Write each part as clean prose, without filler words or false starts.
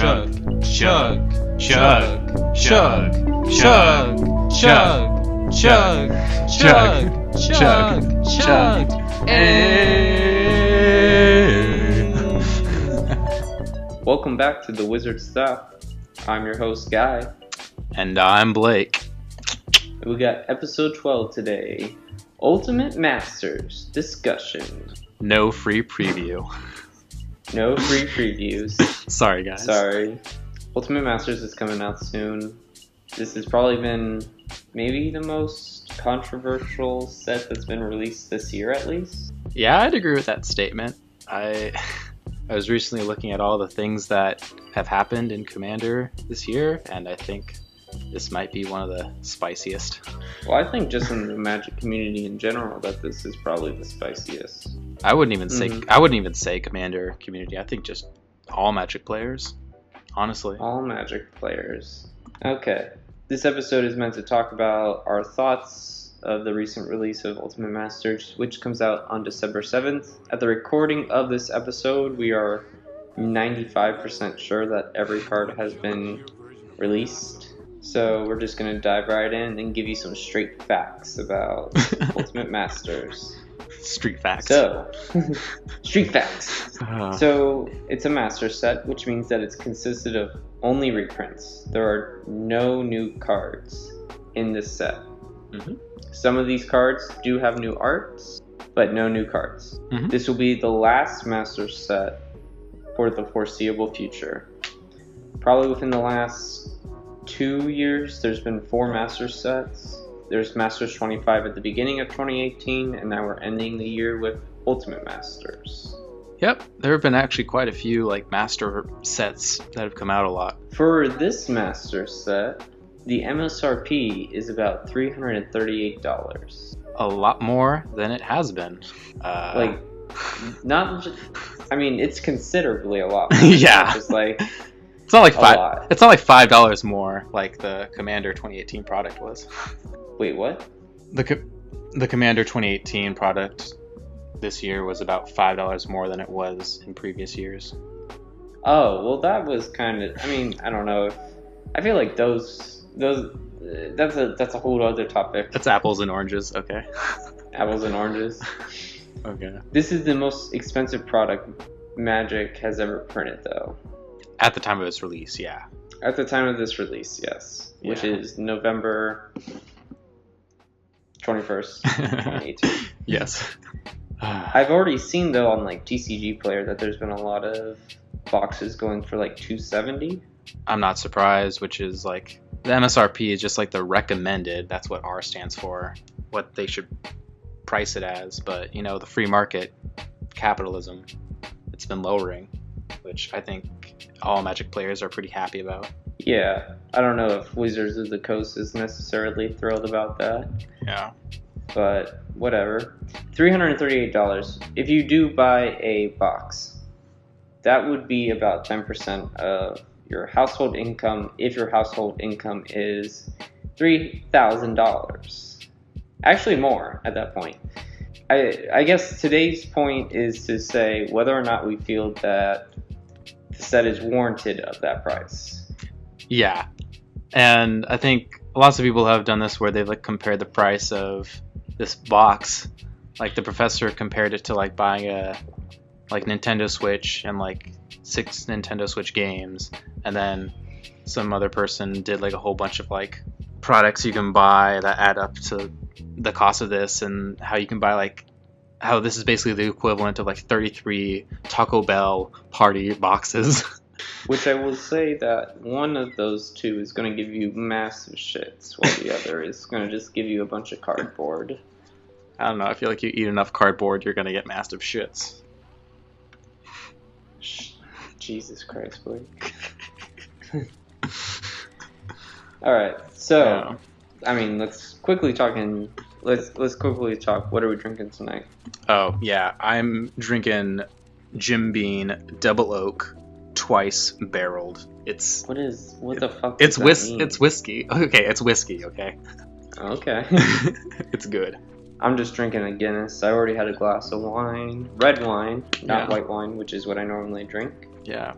chug, chug, chug, chug, chug, chug, chug, chug, chug, chug, Welcome back to the Wizard Stuff. I'm your host, Guy. And I'm Blake. We got episode 12 today. Ultimate Masters discussion. No free preview. No free previews. Sorry, guys. Sorry. Ultimate Masters is coming out soon. This has probably been maybe the most controversial set that's been released this year, at least. Yeah, I'd agree with that statement. I was recently looking at all the things that have happened in Commander this year, and I think this might be one of the spiciest. Well, I think just in the Magic community in general that this is probably the spiciest. I wouldn't even say Commander community. I think just all Magic players, honestly. All Magic players. Okay. This episode is meant to talk about our thoughts of the recent release of Ultimate Masters, which comes out on December 7th. At the recording of this episode, we are 95% sure that every card has been released. So we're just going to dive right in and give you some straight facts about Ultimate Masters. Street facts. So, street facts. So, it's a master set, which means that it's consisted of only reprints. There are no new cards in this set. Mm-hmm. Some of these cards do have new arts, but no new cards. Mm-hmm. This will be the last master set for the foreseeable future. Probably within the last 2 years, there's been 4 master sets. There's Masters 25 at the beginning of 2018, and now we're ending the year with Ultimate Masters. Yep, there have been actually quite a few master sets that have come out a lot. For this master set, the MSRP is about $338. A lot more than it has been. It's considerably a lot more. Yeah. It's not it's not like $5. It's not like $5 more like the Commander 2018 product was. Wait, what? The Commander 2018 product this year was about $5 more than it was in previous years. Oh, well, that was kind of. I don't know. I feel like those. That's a whole other topic. That's apples and oranges. Okay. Apples and oranges. Okay. This is the most expensive product Magic has ever printed, though. At the time of its release, yeah. At the time of this release, yes. Yeah. Which is November 21st, 2018. Yes. I've already seen, though, on TCG Player that there's been a lot of boxes going for $270. I'm not surprised, which is the MSRP is just the recommended. That's what R stands for, what they should price it as. But, the free market, capitalism, it's been lowering, which I think all Magic players are pretty happy about. Yeah, I don't know if Wizards of the Coast is necessarily thrilled about that. Yeah. But whatever. $338. If you do buy a box, that would be about 10% of your household income if your household income is $3,000. Actually more at that point. I guess today's point is to say whether or not we feel that the set is warranted of that price. Yeah. And I think lots of people have done this where they've compared the price of this box. The professor compared it to buying a Nintendo Switch and 6 Nintendo Switch games, and then some other person did a whole bunch of products you can buy that add up to the cost of this, and how you can buy how this is basically the equivalent of 33 Taco Bell party boxes. Which I will say that one of those two is going to give you massive shits, while the other is going to just give you a bunch of cardboard. I don't know, I feel like you eat enough cardboard, you're going to get massive shits. Jesus Christ, Blake. Alright, so, yeah. Let's quickly talk, what are we drinking tonight? Oh, yeah, I'm drinking Jim Beam Double Oak Twice Barreled. What the fuck does that mean? It's whiskey. Okay, it's whiskey, okay. Okay. It's good. I'm just drinking a Guinness. I already had a glass of wine. Red wine, not white wine, which is what I normally drink. Yeah.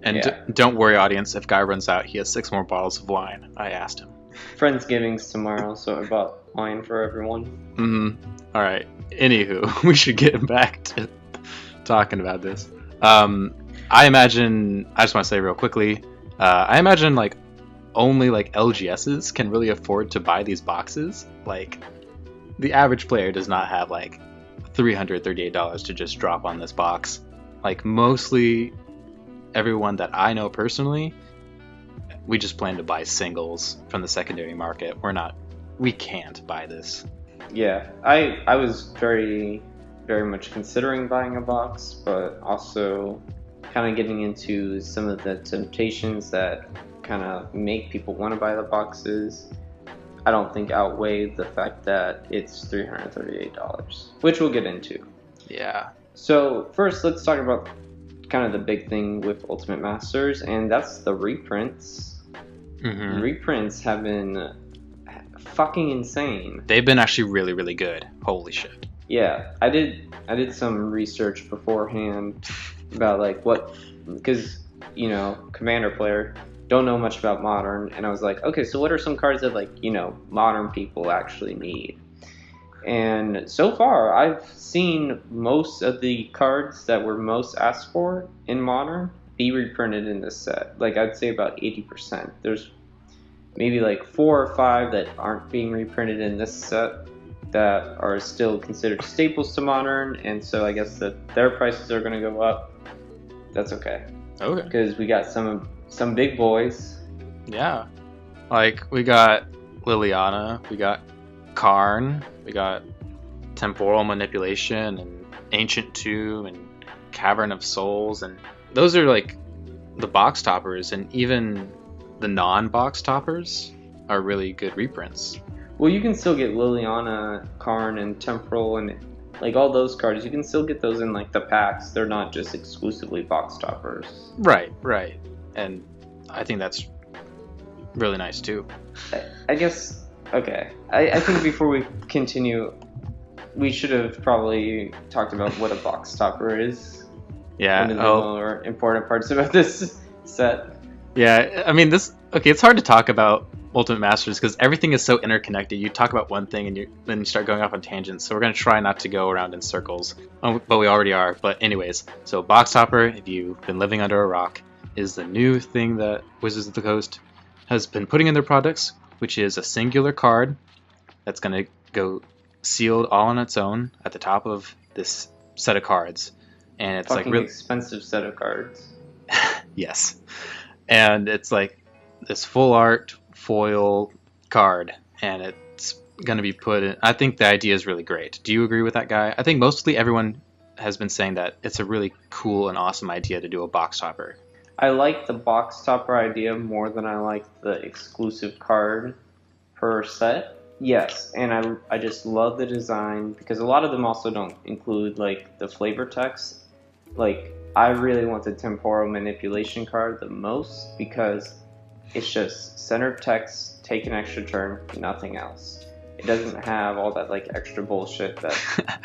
And Yeah. don't worry, audience. If Guy runs out, he has 6 more bottles of wine. I asked him. Friendsgiving's tomorrow, so I bought wine for everyone. All right. Anywho, we should get back to talking about this. I imagine. I just want to say real quickly. I imagine like only like LGSs can really afford to buy these boxes. Like the average player does not have like $338 to just drop on this box. Like mostly everyone that I know personally, we just plan to buy singles from the secondary market. We can't buy this. Yeah, I was very much considering buying a box, but also kind of getting into some of the temptations that kind of make people want to buy the boxes. I don't think outweigh the fact that it's $338, which we'll get into. Yeah. So first, let's talk about kind of the big thing with Ultimate Masters, and that's the reprints. Mm-hmm. Reprints have been fucking insane. They've been actually really, really good. Holy shit. Yeah, I did some research beforehand about like what, because you know, Commander player, don't know much about Modern, and I was like, okay, so what are some cards that like, you know, Modern people actually need? And so far, I've seen most of the cards that were most asked for in Modern be reprinted in this set. Like, I'd say about 80%. There's maybe like 4 or 5 that aren't being reprinted in this set that are still considered staples to Modern, and so I guess that their prices are going to go up. That's okay. Okay. Because we got some big boys. Yeah. Like, we got Liliana, we got Karn, we got Temporal Manipulation, and Ancient Tomb, and Cavern of Souls, and those are like the box toppers, and even the non-box toppers are really good reprints. Well, you can still get Liliana, Karn, and Temporal, and like all those cards. You can still get those in like the packs. They're not just exclusively box toppers. Right. And I think that's really nice too. I guess, okay. I think before we continue, we should have probably talked about what a box topper is. Yeah. One of the more important parts about this set. Yeah, I mean, it's hard to talk about Ultimate Masters because everything is so interconnected. You talk about one thing and then you start going off on tangents. So we're going to try not to go around in circles, but we already are. But anyways, so Box Topper, if you've been living under a rock, is the new thing that Wizards of the Coast has been putting in their products, which is a singular card that's going to go sealed all on its own at the top of this set of cards. And it's fucking like really expensive set of cards. Yes. And it's like this full art foil card, and it's going to be put in. I think the idea is really great. Do you agree with that, Guy? I think mostly everyone has been saying that it's a really cool and awesome idea to do a box topper. I like the box topper idea more than I like the exclusive card per set. Yes, and I just love the design because a lot of them also don't include like the flavor text. Like, I really want the Temporal Manipulation card the most because it's just center text, take an extra turn, nothing else. It doesn't have all that like extra bullshit that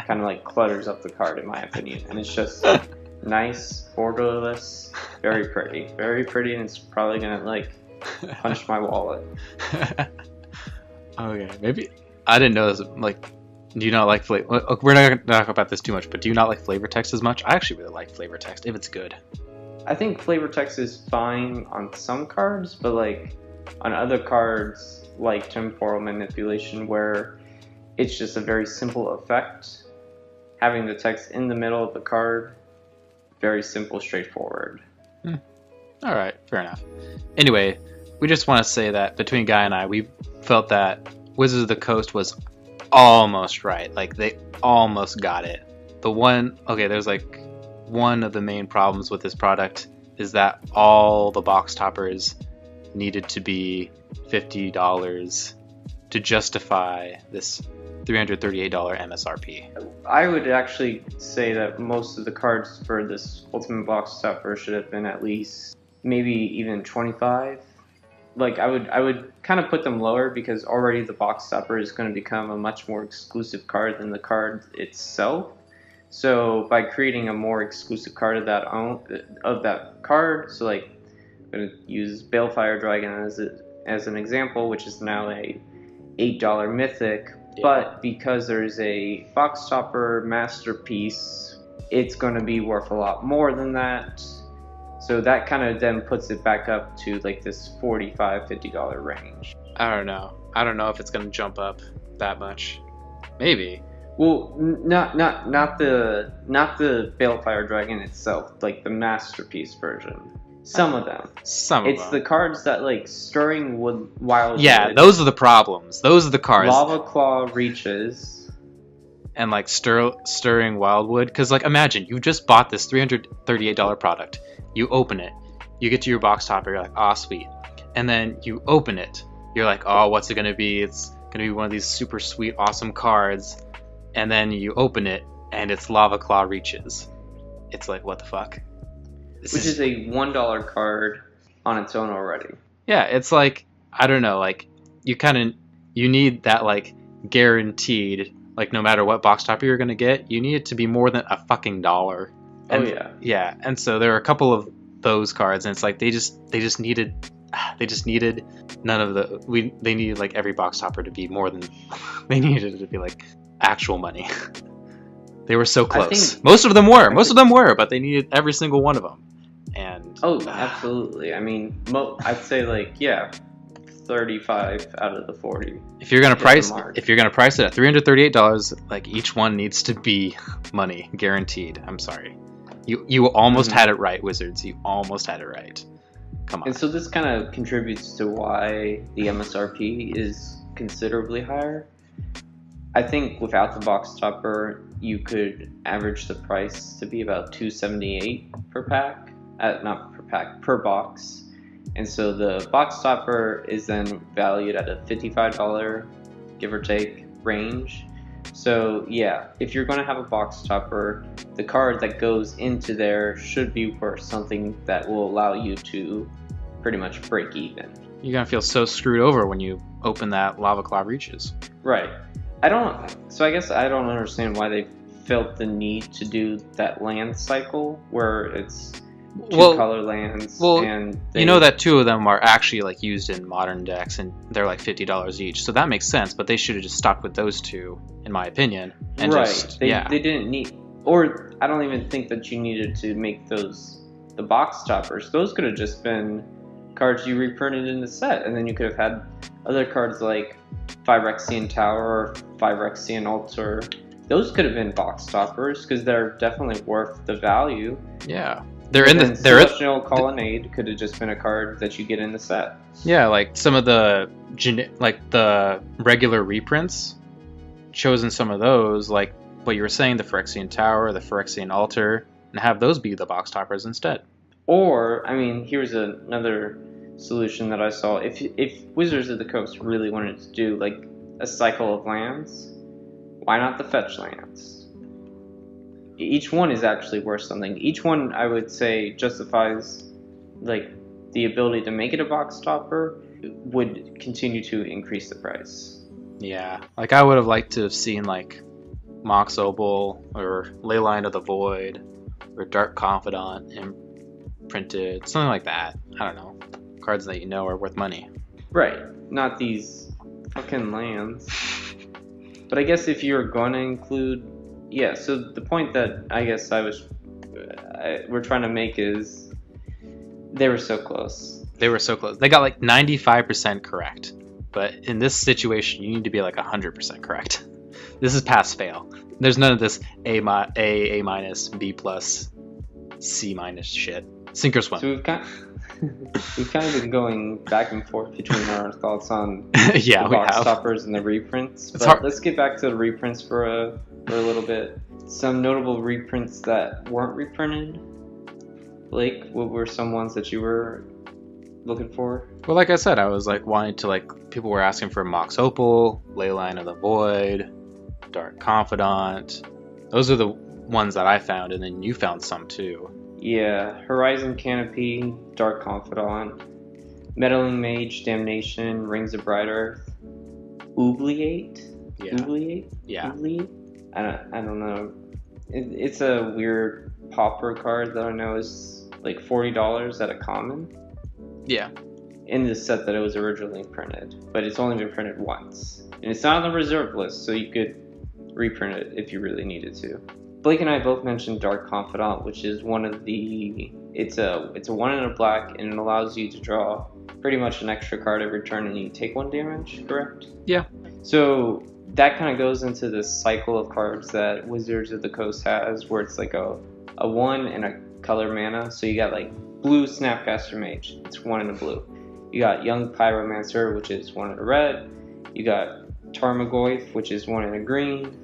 kind of like clutters up the card in my opinion. And it's just nice, borderless, very pretty, and it's probably gonna like punch my wallet. Okay, maybe I didn't know this. Like, do you not like flavor? We're not gonna talk about this too much, but do you not like flavor text as much? I actually really like flavor text if it's good. I think flavor text is fine on some cards, but like on other cards like Temporal Manipulation, where it's just a very simple effect, having the text in the middle of the card, very simple, straightforward. All right, fair enough. Anyway, we just want to say that between Guy and I, we felt that Wizards of the Coast was almost right. Like, they almost got it. There's like one of the main problems with this product is that all the box toppers needed to be $50 to justify this $338 MSRP. I would actually say that most of the cards for this Ultimate Box Topper should have been at least maybe even 25. Like, I would kind of put them lower because already the box topper is going to become a much more exclusive card than the card itself. So by creating a more exclusive card of that card, so like I'm gonna use Balefire Dragon as an example, which is now a $8 mythic. Yeah. But because there's a box topper masterpiece, it's going to be worth a lot more than that. So that kind of then puts it back up to like this $45-$50 range. I don't know if it's gonna jump up that much. Maybe. Well, not the Balefire Dragon itself, like the masterpiece version. Some of them. It's the cards that like Stirring Wildwood. Yeah, those are the problems. Those are the cards. Lava Claw Reaches. And like Stirring Wildwood, because like imagine you just bought this $338 product. You open it, you get to your box topper, you're like, oh sweet, and then you open it, you're like, oh, what's it gonna be? It's gonna be one of these super sweet, awesome cards, and then you open it, and it's Lava Claw Reaches. It's like, what the fuck? Which is a $1 card on its own already. Yeah, it's like, I don't know, like you need that like guaranteed, like no matter what box topper you're gonna get, you need it to be more than a fucking $1. And, yeah, and so there are a couple of those cards, and it's like they just needed none of the they needed like every box topper to be more than they needed it to be like actual money. They were so close. Most of them were, but they needed every single one of them. And absolutely. I mean, I'd say like 35 out of the 40. If you're gonna price it at $338, like each one needs to be money guaranteed. I'm sorry. You almost had it right, Wizards. You almost had it right. Come on. And so this kind of contributes to why the MSRP is considerably higher. I think without the box topper, you could average the price to be about $278 per pack. Not per pack, per box. And so the box topper is then valued at a $55, give or take, range. So yeah, if you're going to have a box topper, the card that goes into there should be worth something that will allow you to pretty much break even. You're going to feel so screwed over when you open that Lava Claw Reaches. Right. I guess I don't understand why they felt the need to do that land cycle where it's two color lands. And you know that two of them are actually like used in modern decks, and they're like $50 each. So that makes sense, but they should have just stuck with those two, in my opinion. And they didn't need, or I don't even think that you needed to make those the box toppers. Those could have just been cards you reprinted in the set, and then you could have had other cards like Phyrexian Tower or Phyrexian Altar. Those could have been box toppers because they're definitely worth the value. Yeah. Celestial Colonnade could have just been a card that you get in the set. Yeah, like some of the regular reprints, chosen some of those, like what you were saying, the Phyrexian Tower, the Phyrexian Altar, and have those be the box toppers instead. Or, I mean, here's another solution that I saw. If Wizards of the Coast really wanted to do like a cycle of lands, why not the fetch lands? Each one is actually worth something. Each one, I would say, justifies like the ability to make it a box topper, would continue to increase the price. Yeah, like I would have liked to have seen like Mox Opal or Leyline of the Void or Dark Confidant imprinted, something like that. I don't know. Cards that you know are worth money. Right, not these fucking lands. But I guess if you're going to include... Yeah, so the point that I guess we're trying to make is they were so close. They were so close. They got like 95% correct. But in this situation, you need to be like 100% correct. This is pass fail. There's none of this A minus, B plus, C minus shit. Sink or swim. So we've kind of been going back and forth between our thoughts on the box toppers and the reprints. But let's get back to the reprints for a little bit. Some notable reprints that weren't reprinted. Blake, what were some ones that you were looking for? Well, like I said, I was like wanting to people were asking for Mox Opal, Leyline of the Void, Dark Confidant. Those are the ones that I found, and then you found some too. Yeah, Horizon Canopy, Dark Confidant, Meddling Mage, Damnation, Rings of Bright Earth, Oubliette? Yeah. Oubliette? Yeah. Oubliette? I don't know. It's a weird pauper card that I know is like $40 at a common. Yeah. In the set that it was originally printed, but it's only been printed once, and it's not on the reserve list, so you could reprint it if you really needed to. Blake and I both mentioned Dark Confidant, which is one of the. It's a 1 and a black, and it allows you to draw pretty much an extra card every turn, and you take 1 damage. Correct? Yeah. So that kind of goes into this cycle of cards that Wizards of the Coast has, where it's like a 1 and a color mana. So you got like blue Snapcaster Mage. It's 1 and a blue. You got Young Pyromancer, which is 1 in a red. You got Tarmogoyf, which is 1 in a green.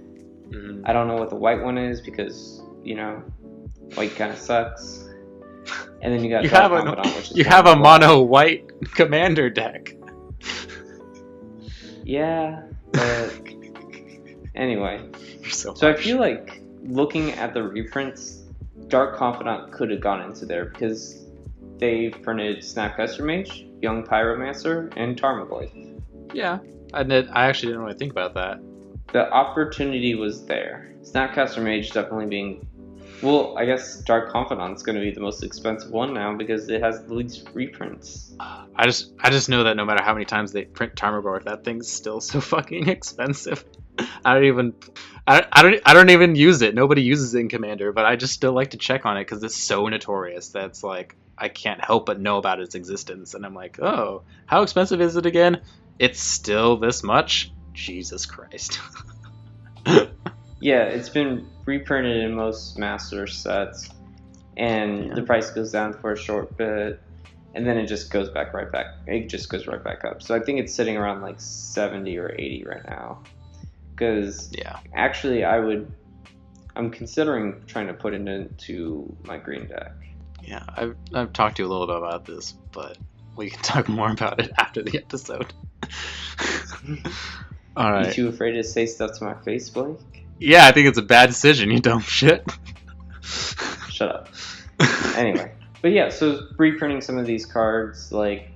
Mm-hmm. I don't know what the white one is because, white kind of sucks. And then you got Dark Confidant, which is you have a mono white commander deck. Yeah, but anyway. So I feel like looking at the reprints, Dark Confidant could have gone into there because they've printed Snapcaster Mage, Young Pyromancer, and Tarmogoyf. Yeah, I actually didn't really think about that. The opportunity was there. Snapcaster Mage definitely being... Well, I guess Dark Confidant's going to be the most expensive one now because it has the least reprints. I just know that no matter how many times they print Tarmogoyf, that thing's still so fucking expensive. I don't even use it. Nobody uses it in Commander, but I just still like to check on it because it's so notorious that it's like I can't help but know about its existence, and I'm like, oh, how expensive is it again? It's still this much? Jesus Christ. Yeah, it's been reprinted in most Master sets, and the price goes down for a short bit, and then it just goes right back up. So I think it's sitting around like 70 or 80 right now. Because actually, I'm considering trying to put it into my green deck. Yeah, I've talked to you a little bit about this, but we can talk more about it after the episode. All right. You too afraid to say stuff to my face, Blake? Yeah, I think it's a bad decision, you dumb shit. Shut up. Anyway, but yeah, so reprinting some of these cards like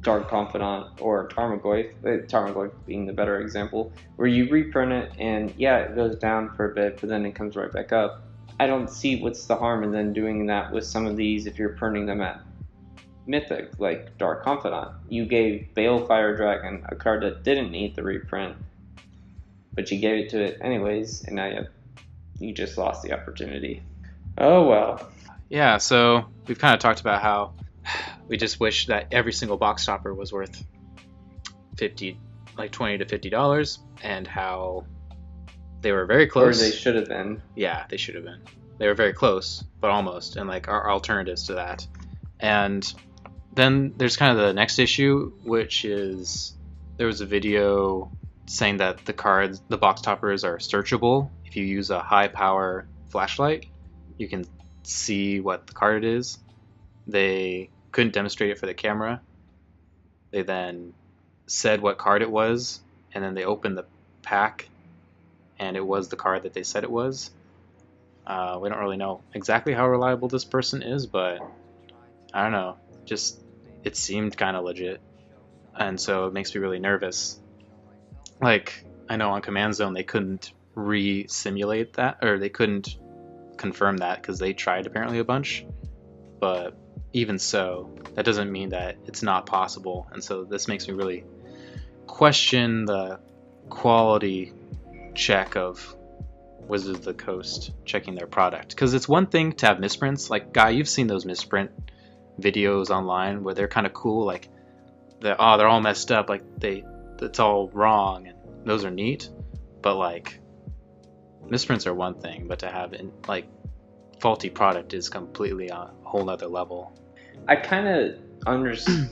Dark Confidant or Tarmogoyf being the better example, where you reprint it and it goes down for a bit, but then it comes right back up. I don't see what's the harm in then doing that with some of these if you're printing them at Mythic, like Dark Confidant. You gave Balefire Dragon a card that didn't need the reprint, but you gave it to it anyways, and now you just lost the opportunity. Oh well. Yeah, so we've kind of talked about how we just wish that every single box topper was worth $20 to $50, and how they were very close. Or they should have been. Yeah, they should have been. They were very close, but almost, and like our alternatives to that. And then there's kind of the next issue, which is there was a video saying that the box toppers are searchable. If you use a high power flashlight, you can see what the card is. They couldn't demonstrate it for the camera. They then said what card it was, and then they opened the pack, and it was the card that they said it was. We don't really know exactly how reliable this person is, but I don't know. Just it seemed kind of legit, and so it makes me really nervous. Like, I know on Command Zone they couldn't re-simulate that, or they couldn't confirm that because they tried apparently a bunch, but even so, that doesn't mean that it's not possible, and so this makes me really question the quality check of Wizards of the Coast checking their product. Because it's one thing to have misprints, like, Guy, you've seen those misprint videos online where they're kind of cool, like they're all messed up, like it's all wrong, and those are neat, but like misprints are one thing, but to have faulty product is completely a whole nother level. I kind of understand.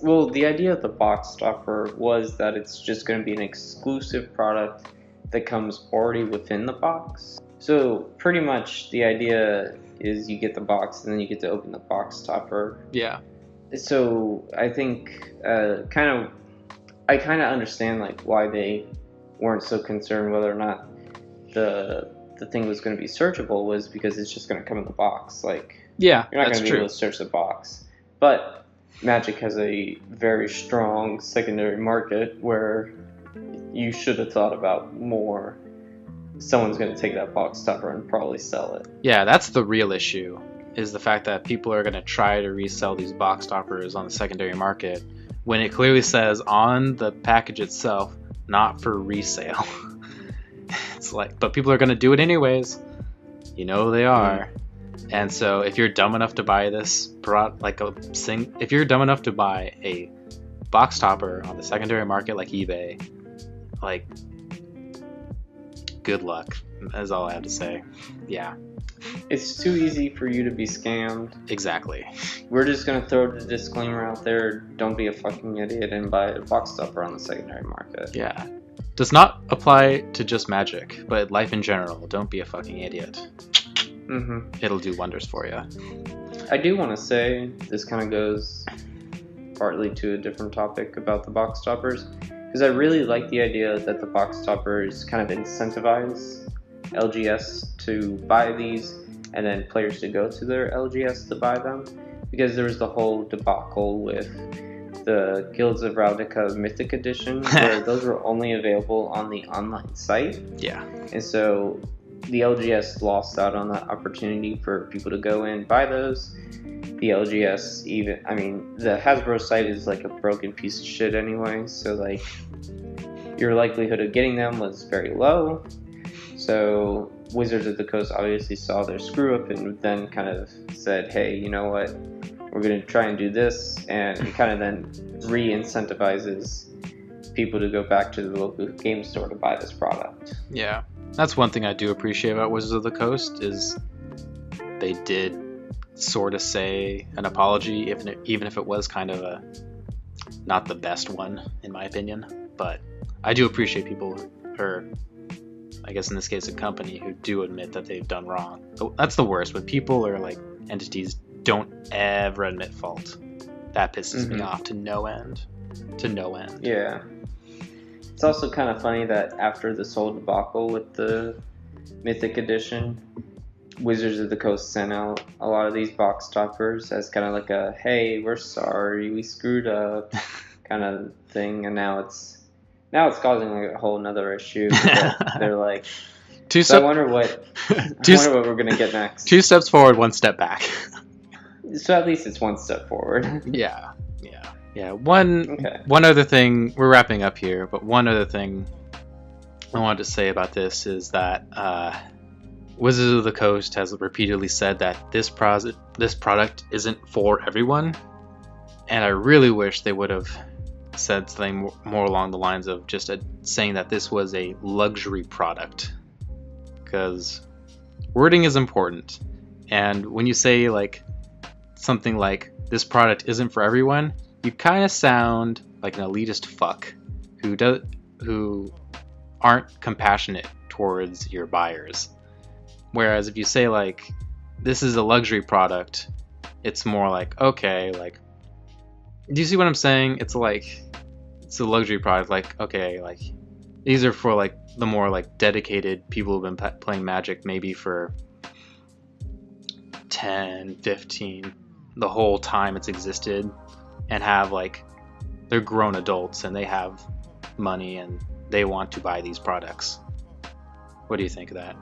Well, the idea of the box topper was that it's just going to be an exclusive product that comes already within the box. So pretty much the idea is you get the box and then you get to open the box topper. Yeah. So I think I kind of understand like why they weren't so concerned whether or not the thing was going to be searchable, was because it's just going to come in the box. Like, yeah, you're not going to be able to search the box. But Magic has a very strong secondary market where you should have thought about more someone's going to take that box topper and probably sell it. Yeah, that's the real issue, is the fact that people are going to try to resell these box toppers on the secondary market when it clearly says on the package itself, not for resale. It's like, but people are going to do it anyways. You know they are. And so if you're dumb enough to buy this if you're dumb enough to buy a box topper on the secondary market like eBay, like, good luck. That's all I have to say. Yeah. It's too easy for you to be scammed. Exactly. We're just going to throw the disclaimer out there. Don't be a fucking idiot and buy a box topper on the secondary market. Yeah. Does not apply to just Magic, but life in general. Don't be a fucking idiot. Mm-hmm. It'll do wonders for you. I do want to say, this kind of goes partly to a different topic about the box toppers, because I really like the idea that the box toppers kind of incentivize LGS to buy these and then players to go to their LGS to buy them, because there was the whole debacle with the Guilds of Ravnica Mythic Edition where those were only available on the online site. Yeah. And so the LGS lost out on that opportunity for people to go in and buy those. The LGS the Hasbro site is like a broken piece of shit anyway, so like your likelihood of getting them was very low. So Wizards of the Coast obviously saw their screw up and then kind of said, hey, you know what, we're going to try and do this, and it kind of then re-incentivizes people to go back to the local game store to buy this product. Yeah. That's one thing I do appreciate about Wizards of the Coast is they did sort of say an apology, even if it was kind of not the best one, in my opinion. But I do appreciate people, or I guess in this case a company, who do admit that they've done wrong. That's the worst, when people or like entities don't ever admit fault. That pisses me off to no end. Yeah. It's also kind of funny that after this whole debacle with the Mythic Edition, Wizards of the Coast sent out a lot of these box toppers as kind of like a, hey, we're sorry, we screwed up kind of thing, and now it's causing like a whole nother issue. They're like, I wonder what we're gonna get next. 2 steps forward, 1 step back. So at least it's 1 step forward. Yeah. One other thing, we're wrapping up here, but one other thing I wanted to say about this is that Wizards of the Coast has repeatedly said that this product isn't for everyone, and I really wish they would have said something more along the lines of just saying that this was a luxury product, because wording is important, and when you say like something like this product isn't for everyone, you kind of sound like an elitist fuck who aren't compassionate towards your buyers. Whereas if you say like this is a luxury product, it's more like, okay, like, do you see what I'm saying? It's like it's a luxury product, like, okay, like these are for like the more like dedicated people who've been playing Magic maybe for 10, 15, the whole time it's existed, and have like, they're grown adults and they have money and they want to buy these products. What do you think of that?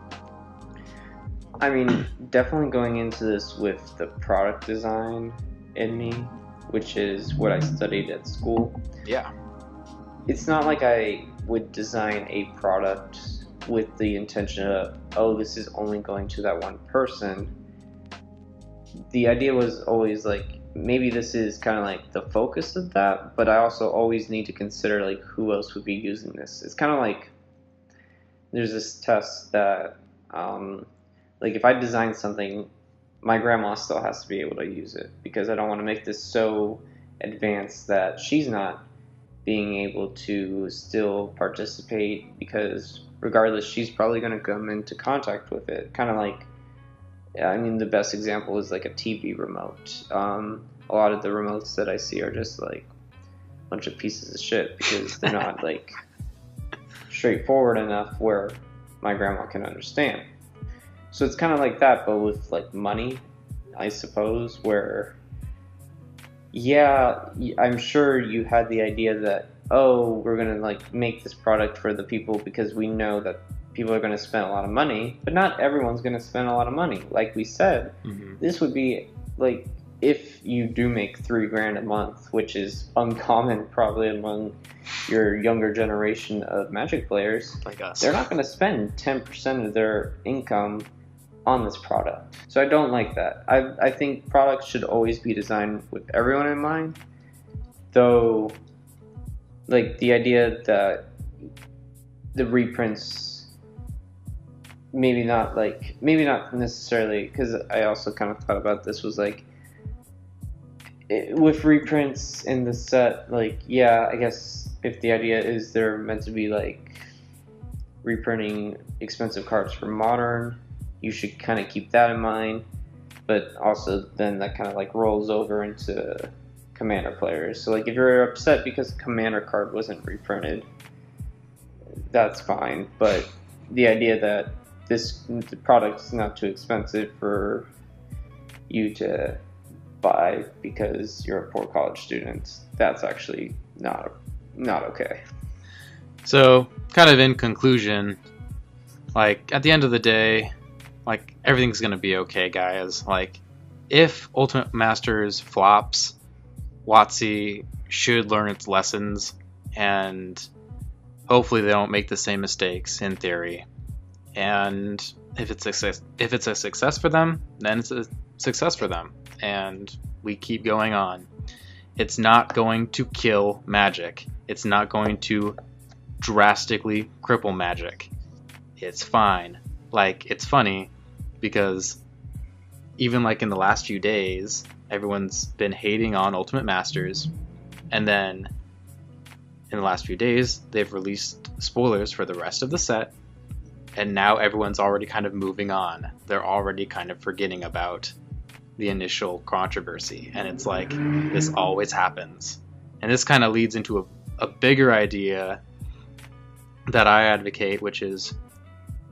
I mean, definitely going into this with the product design in me, which is what I studied at school. Yeah. It's not like I would design a product with the intention of, oh, this is only going to that one person. The idea was always like, maybe this is kind of like the focus of that, but I also always need to consider like who else would be using this. It's kind of like there's this test that like if I design something, my grandma still has to be able to use it, because I don't want to make this so advanced that she's not being able to still participate, because regardless she's probably going to come into contact with it. Kind of like, I mean, the best example is like a TV remote. A lot of the remotes that I see are just like a bunch of pieces of shit, because they're not like straightforward enough where my grandma can understand. So it's kind of like that, but with like money, I suppose, where, yeah, I'm sure you had the idea that, oh, we're going to like make this product for the people because we know that people are going to spend a lot of money, but not everyone's going to spend a lot of money. Like we said, this would be like if you do make $3,000 a month, which is uncommon probably among your younger generation of Magic players, like us. They're not going to spend 10% of their income on this product. So I don't like that. I think products should always be designed with everyone in mind, though. Like the idea that the reprints, maybe not necessarily, because I also kind of thought about this, was like with reprints in the set, like, yeah, I guess if the idea is they're meant to be like reprinting expensive cards for Modern, you should kind of keep that in mind, but also then that kind of like rolls over into Commander players. So like if you're upset because a Commander card wasn't reprinted, that's fine, but the idea that the product's not too expensive for you to buy because you're a poor college student, that's actually not okay. So kind of in conclusion, like at the end of the day, like everything's gonna be okay, guys. Like if Ultimate Masters flops, WOTC should learn its lessons, and hopefully they don't make the same mistakes, in theory. And if it's a success for them, then it's a success for them, and we keep going on. It's not going to kill Magic. It's not going to drastically cripple Magic. It's fine. Like, it's funny because even like in the last few days, everyone's been hating on Ultimate Masters, and then in the last few days they've released spoilers for the rest of the set, and now everyone's already kind of moving on. They're already kind of forgetting about the initial controversy, and it's like this always happens. And this kind of leads into a bigger idea that I advocate, which is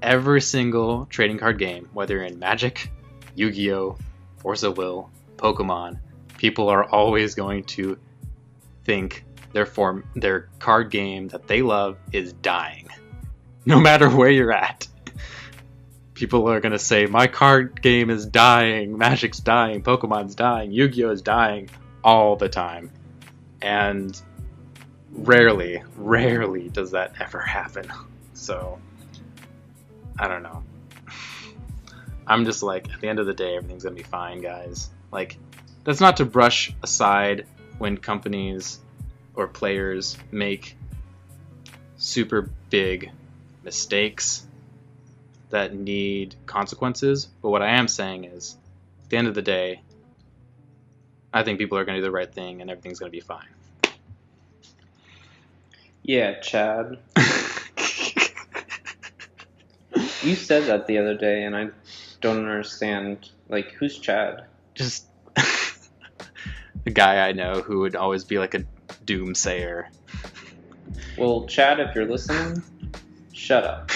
every single trading card game, whether you're in Magic, Yu-Gi-Oh, Force of Will, Pokemon, people are always going to think their card game that they love is dying. No matter where you're at. People are going to say, my card game is dying, Magic's dying, Pokemon's dying, Yu-Gi-Oh is dying all the time. And rarely does that ever happen. So, I don't know. I'm just like, at the end of the day, everything's going to be fine, guys. Like, that's not to brush aside when companies or players make super big mistakes that need consequences. But what I am saying is, at the end of the day, I think people are going to do the right thing and everything's going to be fine. Yeah, Chad. You said that the other day, and I don't understand. Like, who's Chad? Just a guy I know who would always be like a doomsayer. Well, Chad, if you're listening, shut up.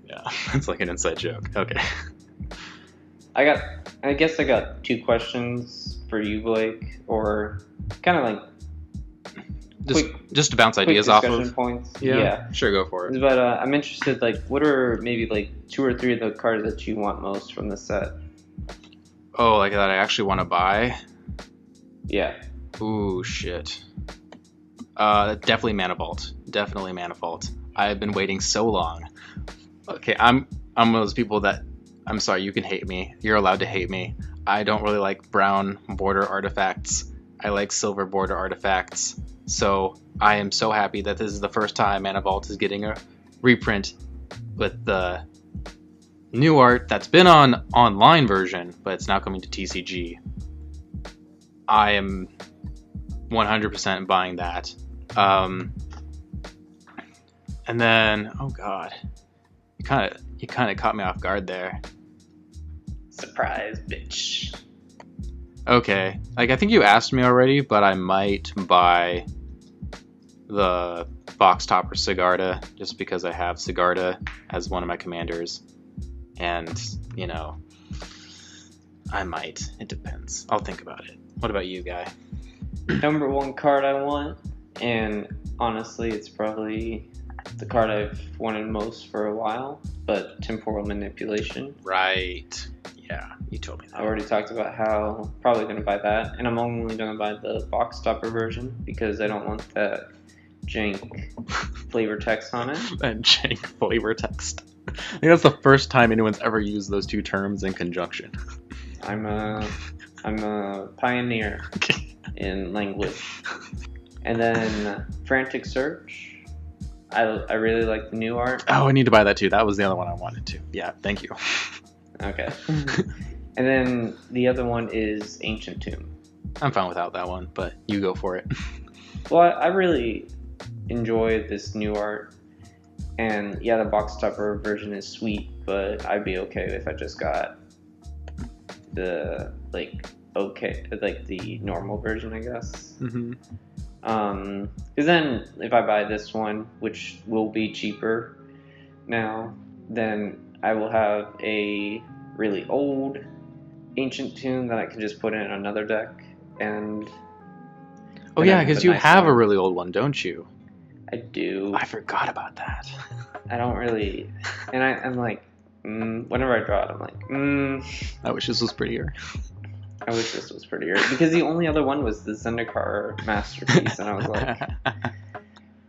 Yeah, that's like an inside joke. Okay. I guess I got two questions for you, Blake, or kind of like just to bounce ideas off of points. Yeah, sure, go for it. But I'm interested, like, what are maybe like 2 or 3 of the cards that you want most from the set? Oh, like that I actually want to buy? Yeah. Ooh, shit. Definitely Mana Vault. Definitely Mana Vault. I've been waiting so long. Okay, I'm one of those people that, I'm sorry, you can hate me. You're allowed to hate me. I don't really like brown border artifacts. I like silver border artifacts. So I am so happy that this is the first time Mana Vault is getting a reprint with the new art that's been on online version, but it's now coming to TCG. I am 100% buying that. And then, oh god, you kind of caught me off guard there. Surprise, bitch. Okay, like I think you asked me already, but I might buy the box topper Sigarda just because I have Sigarda as one of my commanders, and you know, I might. It depends. I'll think about it. What about you, Guy? Number 1 card I want, and honestly, it's probably the card I've wanted most for a while, but Temporal Manipulation. Right. Yeah, you told me I that. already talked about how I'm probably going to buy that, and I'm only going to buy the box topper version because I don't want that jank flavor text on it. That jank flavor text. I think that's the first time anyone's ever used those two terms in conjunction. I'm a pioneer in language. And then Frantic Search. I really like the new art. Oh, I need to buy that too. That was the other one I wanted to. Yeah, thank you. Okay. And then the other one is Ancient Tomb. I'm fine without that one, but you go for it. Well, I really enjoy this new art. And yeah, the box topper version is sweet, but I'd be okay if I just got the the normal version, I guess. Mm-hmm. Because then if I buy this one, which will be cheaper now, then I will have a really old Ancient Tomb that I can just put in another deck, and Oh then yeah, I because a you nice have a one. really old one, don't you? I do. I forgot about that. I don't really, and I'm like, whenever I draw it, I'm like, I wish this was prettier. I wish this was prettier, because the only other one was the Zendikar masterpiece, and I was like,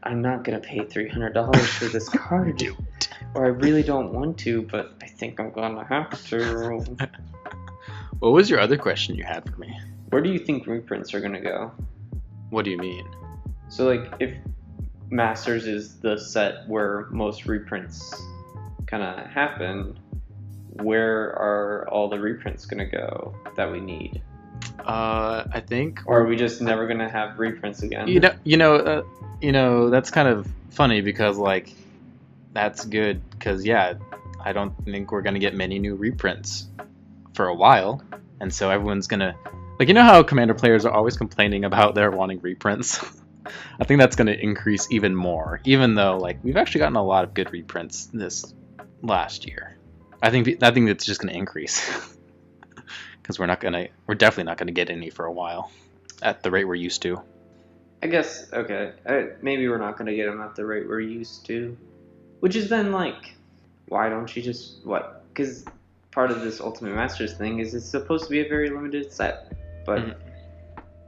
I'm not gonna pay $300 for this card, Dude. or I really don't want to, but I think I'm gonna have to. What was your other question you had for me? Where do you think reprints are gonna go? What do you mean? So like, if Masters is the set where most reprints kind of happen, where are all the reprints gonna go that we need? I think. Or are we just never gonna have reprints again? You know, that's kind of funny because like, that's good because yeah, I don't think we're gonna get many new reprints for a while, and so everyone's gonna like, you know how Commander players are always complaining about their wanting reprints. I think that's gonna increase even more, even though like we've actually gotten a lot of good reprints this last year. I think it's just gonna increase because we're definitely not gonna get any for a while at the rate we're used to. I guess, okay, maybe we're not gonna get them at the rate we're used to, which is then like, why don't you just what? Because part of this Ultimate Masters thing is it's supposed to be a very limited set, but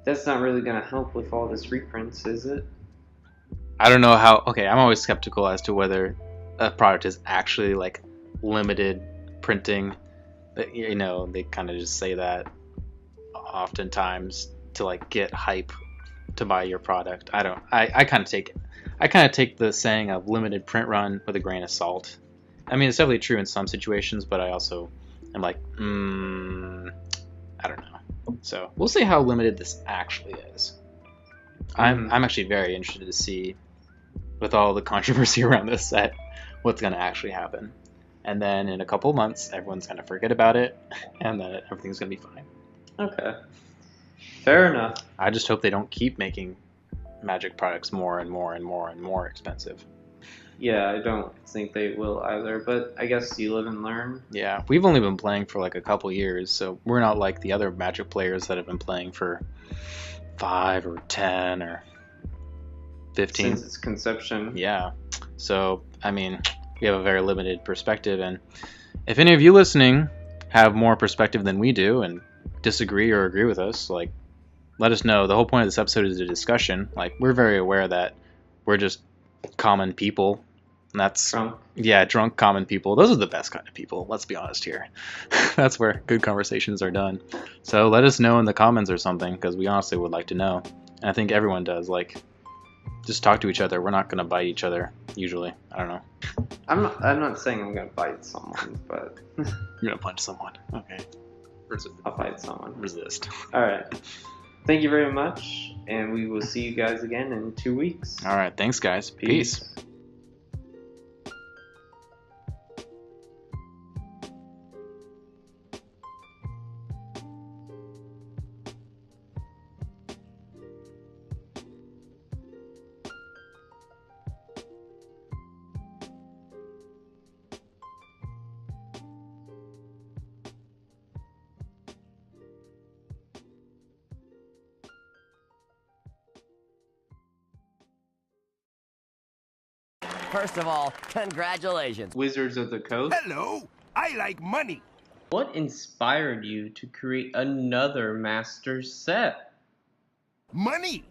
that's not really gonna help with all this reprints, is it? I don't know how. Okay, I'm always skeptical as to whether a product is actually like limited printing. You know, they kind of just say that oftentimes to like get hype to buy your product. I kind of take the saying of limited print run with a grain of salt. I mean, it's definitely true in some situations, but I also am like, I don't know. So we'll see how limited this actually is. I'm actually very interested to see, with all the controversy around this set, what's going to actually happen. And then in a couple of months, everyone's going to forget about it, and then everything's going to be fine. Okay. Fair enough. I just hope they don't keep making Magic products more and more and more and more expensive. Yeah, I don't think they will either, but I guess you live and learn. Yeah, we've only been playing for like a couple years, so we're not like the other Magic players that have been playing for 5 or 10 or 15. Since its conception. Yeah, so I mean, we have a very limited perspective, and if any of you listening have more perspective than we do and disagree or agree with us, like, let us know. The whole point of this episode is a discussion. Like, we're very aware that we're just common people. And that's drunk common people. Those are the best kind of people, let's be honest here. That's where good conversations are done. So let us know in the comments or something, because we honestly would like to know. And I think everyone does. Like, just talk to each other. We're not gonna bite each other usually. I don't know. I'm not saying I'm gonna bite someone, but You're gonna punch someone. Okay. I'll fight someone. Resist. Alright. Thank you very much, and we will see you guys again in 2 weeks. All right, thanks guys. Peace. First of all, congratulations. Wizards of the Coast. Hello, I like money. What inspired you to create another master set? Money.